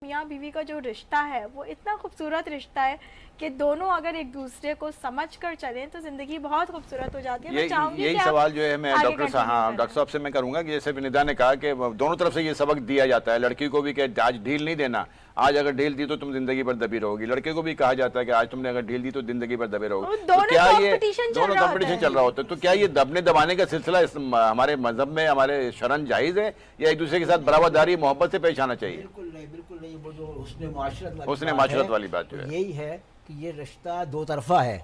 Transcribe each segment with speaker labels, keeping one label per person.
Speaker 1: میاں بیوی کا جو رشتہ ہے وہ اتنا خوبصورت رشتہ ہے کہ دونوں اگر ایک دوسرے کو سمجھ کر چلیں تو زندگی بہت خوبصورت ہو جاتی ہے. میں چاہوں گی
Speaker 2: یہی سوال جو ہے میں ڈاکٹر صاحب سے میں کروں گا کہ جیسے ندا نے کہا کہ دونوں طرف سے یہ سبق دیا جاتا ہے, لڑکی کو بھی کہ آج ڈھیل نہیں دینا, آج اگر ڈھیل دی تو تم زندگی پر دبی رہو گی, لڑکے کو بھی کہا جاتا ہے کہ آج تم نے اگر ڈھیل دی تو زندگی پر دبے رہو گی. تو کیا یہ دونوں کمپٹیشن چل رہا ہوتا ہے, تو کیا یہ دبنے دبانے کا سلسلہ ہمارے مذہب میں, ہمارے شرعاً جائز ہے, یا ایک دوسرے کے ساتھ برابرداری محبت سے پیش آنا چاہیے؟
Speaker 3: بالکل نہیں. وہ جو حسن
Speaker 2: معاشرت والی بات جو ہے
Speaker 3: یہی ہے کہ یہ رشتہ دو طرفہ ہے,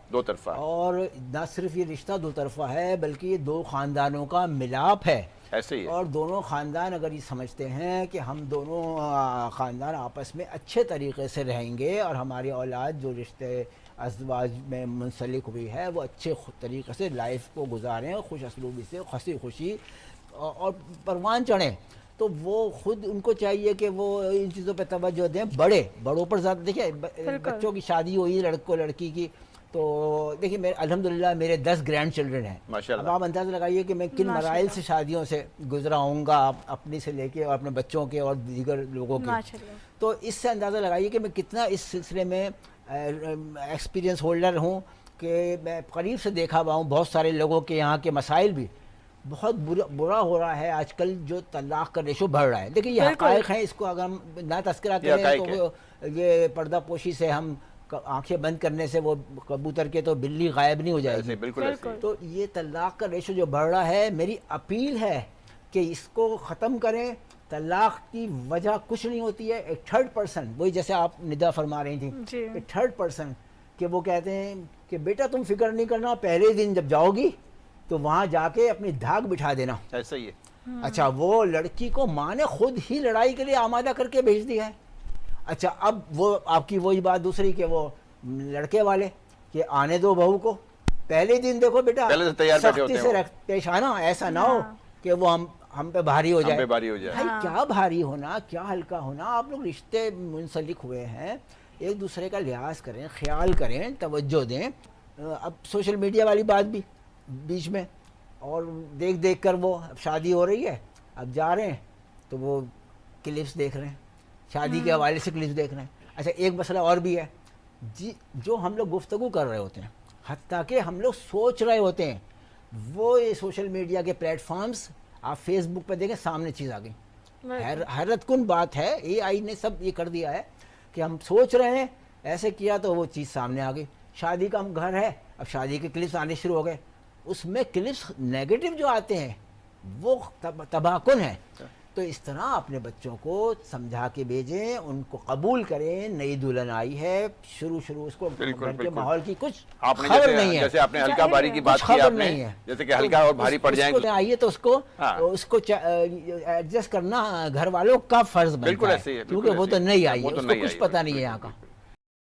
Speaker 3: اور نہ صرف یہ رشتہ دو طرفہ ہے بلکہ یہ دو خاندانوں کا ملاپ ہے.
Speaker 2: ایسے ہی
Speaker 3: اور دونوں خاندان اگر یہ سمجھتے ہیں کہ ہم دونوں خاندان آپس میں اچھے طریقے سے رہیں گے اور ہماری اولاد جو رشتے ازدواج میں منسلک ہوئی ہے وہ اچھے طریقے سے لائف کو گزاریں, خوش اسلوبی سے ہنسی خوشی اور پروان چڑھیں, تو وہ خود ان کو چاہیے کہ وہ ان چیزوں پہ توجہ دیں. بڑوں پر زیادہ دیکھیں, بچوں کی شادی ہوئی لڑکوں لڑکی کی, تو دیکھیے الحمدللہ میرے 10 گرینڈ چلڈرن ہیں. اب آپ اندازہ لگائیے کہ میں کن مراحل سے شادیوں سے گزرا ہوں گا, اپنی سے لے کے اور اپنے بچوں کے اور دیگر لوگوں کے. تو اس سے اندازہ لگائیے کہ میں کتنا اس سلسلے میں ایکسپیرینس ہولڈر ہوں کہ میں قریب سے دیکھا ہوا ہوں بہت سارے لوگوں کے یہاں کے مسائل بھی. بہت برا ہو رہا ہے آج کل جو طلاق کا ریشو بڑھ رہا ہے. دیکھیں یہ حقائق ہیں, اس کو اگر ہم نہ تذکرہ کریں تو یہ پردہ پوشی سے ہم آنکھیں بند کرنے سے وہ کبوتر کے تو بلی غائب نہیں ہو جائے گی.
Speaker 2: بالکل.
Speaker 3: تو یہ طلاق کا ریشو جو بڑھ رہا ہے, میری اپیل ہے کہ اس کو ختم کریں. طلاق کی وجہ کچھ نہیں ہوتی ہے, ایک تھرڈ پرسن, وہی جیسے آپ ندا فرما رہی تھیں کہ تھرڈ پرسن کہ وہ کہتے ہیں کہ بیٹا تم فکر نہیں کرنا, پہلے دن جب جاؤ گی تو وہاں جا کے اپنی دھاگ بٹھا دینا.
Speaker 2: ایسا ہی ہے.
Speaker 3: اچھا, وہ لڑکی کو ماں نے خود ہی لڑائی کے لیے آمادہ کر کے بھیج دیا ہے. اچھا, اب وہ آپ کی وہی بات دوسری کہ وہ لڑکے والے کہ آنے دو بہو کو, پہلے دن دیکھو بیٹا سختی سے پیش آنا, ایسا نہ ہو کہ وہ ہم پہ بھاری ہو جائے. بھائی کیا بھاری ہونا, کیا ہلکا ہونا, آپ لوگ رشتے منسلک ہوئے ہیں, ایک دوسرے کا لحاظ کریں, خیال کریں, توجہ دیں. اب سوشل میڈیا والی بات بھی بیچ میں, اور دیکھ کر وہ اب شادی ہو رہی ہے, اب جا رہے ہیں تو وہ کلپس دیکھ رہے ہیں, شادی کے حوالے سے کلپس دیکھ رہے ہیں. اچھا, ایک مسئلہ اور بھی ہے جی, جو ہم لوگ گفتگو کر رہے ہوتے ہیں, حتیٰ کہ ہم لوگ سوچ رہے ہوتے ہیں, وہ یہ سوشل میڈیا کے پلیٹ فارمز, آپ فیس بک پہ دیکھیں سامنے چیز آ گئی. حیرت کن بات ہے, اے آئی نے سب یہ کر دیا ہے کہ ہم سوچ رہے ہیں, ایسے کیا تو وہ چیز سامنے آ گئی. شادی کا گھر ہے, اب شادی کے کلپس آنے شروع ہو گئے, اس میں کلپس نیگیٹو جو آتے ہیں وہ تباہ کن ہیں. تو اس طرح اپنے بچوں کو سمجھا کے بھیجیں, ان کو قبول کریں. نئی دلہن آئی ہے, شروع اس کو گھر کے ماحول کی کچھ خبر نہیں ہے,
Speaker 2: جیسے آپ نے ہلکا بھاری کی بات کی, آپ نے جیسے کہ ہلکا اور بھاری پڑ جائیں گے,
Speaker 3: آئیے تو اس کو ایڈجسٹ کرنا گھر والوں کا فرض بنتا ہے, کیونکہ وہ تو نہیں آئی ہے, اس کو کچھ پتہ نہیں ہے یہاں کا.